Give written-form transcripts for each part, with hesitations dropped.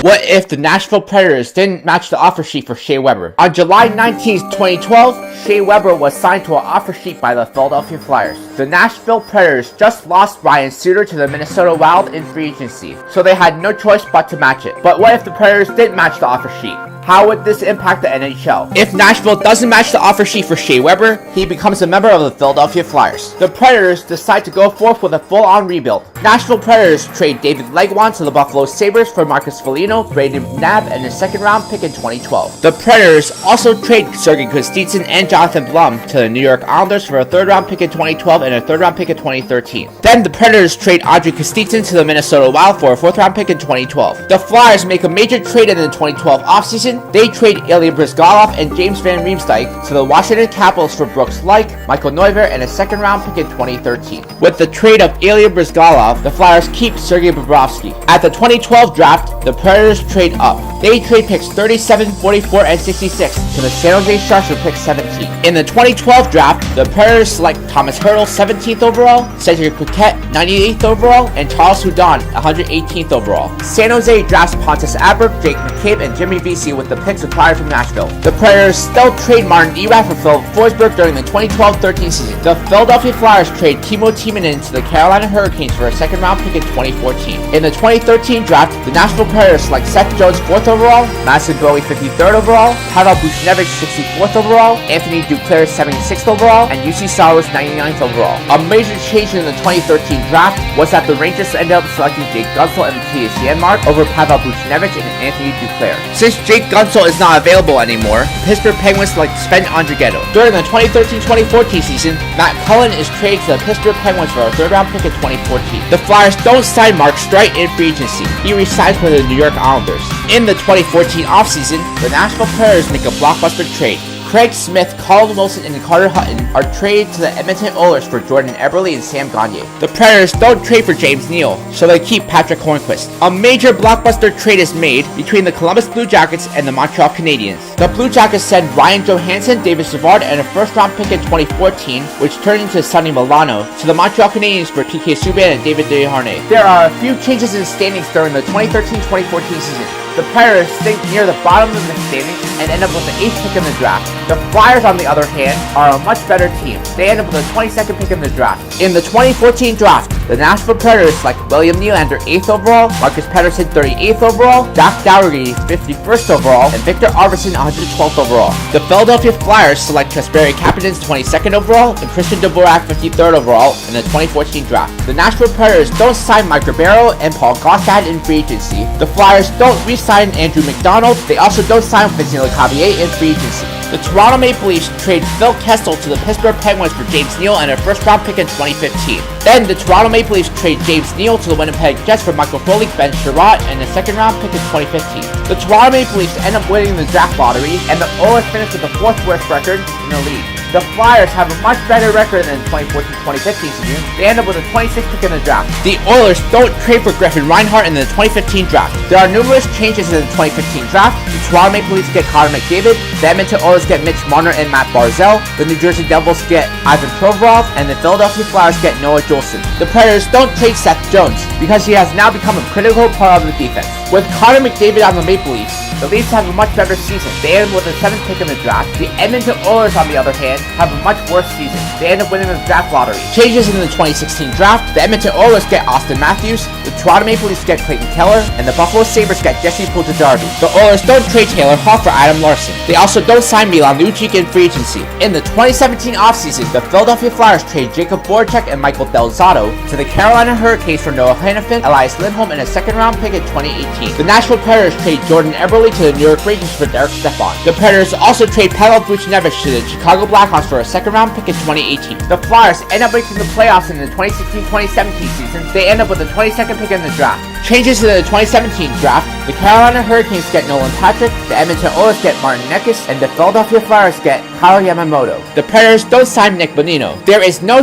What if the Nashville Predators didn't match the offer sheet for Shea Weber? On July 19, 2012, Shea Weber was signed to an offer sheet by the Philadelphia Flyers. The Nashville Predators just lost Ryan Suter to the Minnesota Wild in free agency, so they had no choice but to match it. But what if the Predators didn't match the offer sheet? How would this impact the NHL? If Nashville doesn't match the offer sheet for Shea Weber, he becomes a member of the Philadelphia Flyers. The Predators decide to go forth with a full-on rebuild. Nashville Predators trade David Legwand to the Buffalo Sabres for Marcus Foligno, Brayden Knapp, and a second-round pick in 2012. The Predators also trade Sergei Kostitsyn and Jonathan Blum to the New York Islanders for a third-round pick in 2012 and a third-round pick in 2013. Then the Predators trade Andrei Kostitsyn to the Minnesota Wild for a fourth-round pick in 2012. The Flyers make a major trade in the 2012 offseason. They trade Ilya Bryzgalov and James Van Riemsdyk to the Washington Capitals for Brooks Laich, Michael Neuvirth, and a second-round pick in 2013. With the trade of Ilya Bryzgalov, the Flyers keep Sergei Bobrovsky. At the 2012 draft, the Predators trade up. They trade picks 37, 44, and 66 to the San Jose Sharks for pick 17. In the 2012 draft, the Predators select Thomas Hertl 17th overall, Cedric Paquette 98th overall, and Charles Hudon 118th overall. San Jose drafts Pontus Aberg, Jake McCabe, and Jimmy Vesey with the picks acquired from Nashville. The Predators still trade Martin Erat for Philip Forsberg during the 2012-13 season. The Philadelphia Flyers trade Timo Timonen to the Carolina Hurricanes for a second-round pick in 2014. In the 2013 draft, the Nashville Predators select Seth Jones 4th overall, Madison Bowey 53rd overall, Pavel Buchnevich 64th overall, Anthony Duclair 76th overall, and J.Saros 99th overall. A major change in the 2013 draft was that the Rangers ended up selecting Jake Guentzel and Matthias Janmark over Pavel Buchnevich and Anthony Duclair. Since Jake Guentzel is not available anymore, Pittsburgh Penguins select Sven Andrighetto. During the 2013-2014 season, Matt Cullen is traded to the Pittsburgh Penguins for a third-round pick in 2014. The Flyers don't sign Mark Streit in free agency. He resigns with the New York Islanders. In the 2014 offseason, the Nashville Predators make a blockbuster trade. Craig Smith, Colin Wilson, and Carter Hutton are traded to the Edmonton Oilers for Jordan Eberle and Sam Gagner. The Predators don't trade for James Neal, so they keep Patrick Hornqvist. A major blockbuster trade is made between the Columbus Blue Jackets and the Montreal Canadiens. The Blue Jackets send Ryan Johansson, David Savard, and a first-round pick in 2014, which turned into Sonny Milano, to the Montreal Canadiens for PK Subban and David Desharnais. There are a few changes in standings during the 2013-2014 season. The Predators sink near the bottom of the standings and end up with the 8th pick in the draft. The Flyers, on the other hand, are a much better team. They end up with the 22nd pick in the draft. In the 2014 draft, the Nashville Predators select William Nylander 8th overall, Marcus Pettersson 38th overall, Zach Dougherty 51st overall, and Victor Arvidsson 112th overall. The Philadelphia Flyers select Kasperi Kapanen's 22nd overall and Christian Dvorak 53rd overall in the 2014 draft. The Nashville Predators don't sign Mike Ribeiro and Paul Gaustad in free agency. The Flyers don't re-sign Andrew McDonald. They also don't sign Vincent Lecavalier in free agency. The Toronto Maple Leafs trade Phil Kessel to the Pittsburgh Penguins for James Neal and a first-round pick in 2015. Then the Toronto Maple Leafs trade James Neal to the Winnipeg Jets for Michael Frolik, Ben Sherratt, and a second-round pick in 2015. The Toronto Maple Leafs end up winning the draft lottery, and the Oilers finish with the 4th worst record in the league. The Flyers have a much better record than the 2014-2015 season. They end up with a 26th pick in the draft. The Oilers don't trade for Griffin Reinhart in the 2015 draft. There are numerous changes in the 2015 draft. The Toronto Maple Leafs get Connor McDavid, the Edmonton Oilers get Mitch Marner and Matt Barzal, the New Jersey Devils get Ivan Provorov, and the Philadelphia Flyers get Noah Juulsen. The Predators don't trade Seth Jones because he has now become a critical part of the defense. With Connor McDavid on the Maple Leafs, the Leafs have a much better season. They end up with a 7th pick in the draft. The Edmonton Oilers, on the other hand, have a much worse season. They end up winning the draft lottery. Changes in the 2016 draft: the Edmonton Oilers get Austin Matthews, the Toronto Maple Leafs get Clayton Keller, and the Buffalo Sabres get Jesse Puljujarvi. The Oilers don't trade Taylor Hall for Adam Larson. They also don't sign Milan Lucic in free agency. In the 2017 offseason, the Philadelphia Flyers trade Jacob Voracek and Michael Del Zotto to the Carolina Hurricanes for Noah Hanifin, Elias Lindholm, and a second-round pick in 2018. The Nashville Predators trade Jordan Eberle to the New York Rangers for Derek Stepan. The Predators also trade Pavel Buchnevich to the Chicago Blackhawks for a second-round pick in 2018. The Flyers end up making the playoffs in the 2016-2017 season. They end up with the 22nd pick in the draft. Changes to the 2017 draft: the Carolina Hurricanes get Nolan Patrick, the Edmonton Oilers get Martin Necas, and the Philadelphia Flyers get Kyle Yamamoto. The Predators don't sign Nick Bonino. There is no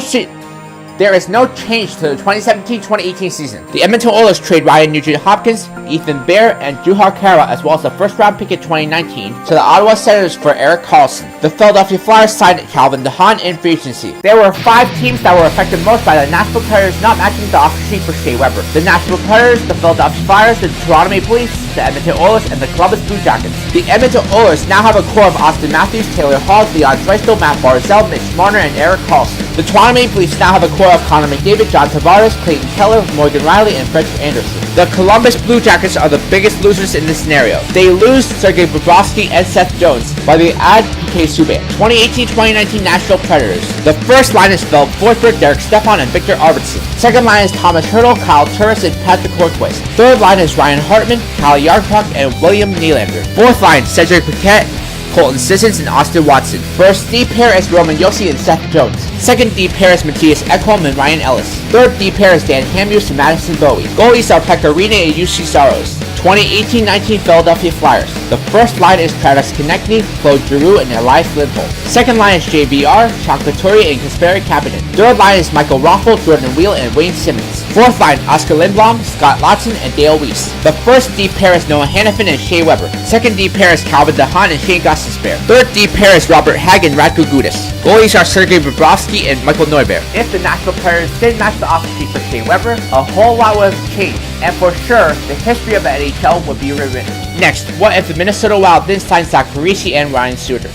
There is no change to the 2017-2018 season. The Edmonton Oilers trade Ryan Nugent-Hopkins, Ethan Bear, and Drew Harkara, as well as a first-round pick in 2019, to the Ottawa Senators for Erik Karlsson. The Philadelphia Flyers signed Calvin DeHaan in free agency. There were 5 teams that were affected most by the Nashville Predators not matching the offer sheet for Shea Weber. The Nashville Predators, the Philadelphia Flyers, the Toronto Maple Leafs, the Edmonton Oilers, and the Columbus Blue Jackets. The Edmonton Oilers now have a core of Austin Matthews, Taylor Hall, Leon Draisaitl, Matt Barzal, Mitch Marner, and Erik Karlsson. The Toronto Maple Leafs now have a core of Connor McDavid, John Tavares, Clayton Keller, Morgan Riley, and Frederick Anderson. The Columbus Blue Jackets are the biggest losers in this scenario. They lose Sergei Bobrovsky and Seth Jones, while they add P.K. Subban. 2018-2019 Nashville Predators. The first line is F.Forsberg, Derek Stepan, and Victor-Arvidsson. Second line is Thomas Hertl, Kyle Turris, and Patrick Hornqvist. Third line is Ryan Hartman, Kyle Jarnkrok, and William Nylander. Fourth line, Cedric Paquette, Colton Sissons, and Austin Watson. First D pair is Roman Josi and Seth Jones. Second D pair is M.Ekholm-R.Ellis and Ryan Ellis. Third D pair is D.Hamhuis and Madison-Bowey. Goalies are P.Rinne and J.Saros. 2018-19 Philadelphia Flyers. The first line is Travis Konecny, Claude Giroux, and Elias-Lindholm. Second line is JVR-S.Couturier-K.Kapanen. Third line is M.Raffl-J.Weal, Jordan Weal, and Wayne Simmonds. Fourth line, O.Lindblom-S, Scott Laughton, and Dale Weiss. The first D pair is N.Hanifin and Shea Weber. Second D pair is Calvin DeHaan and Shea-Gostisbehere. Third D pair is R.Hagg-R.Gudas. Goalies are Sergei Bobrovsky and M.Neuvirth. If the Nashville Predators did match the offer sheet for Shea Weber, a whole lot would have changed, and for sure, the history of the NHL would be rewritten. Next, what if the Minnesota Wild didn't sign Zach Parise and Ryan Suter?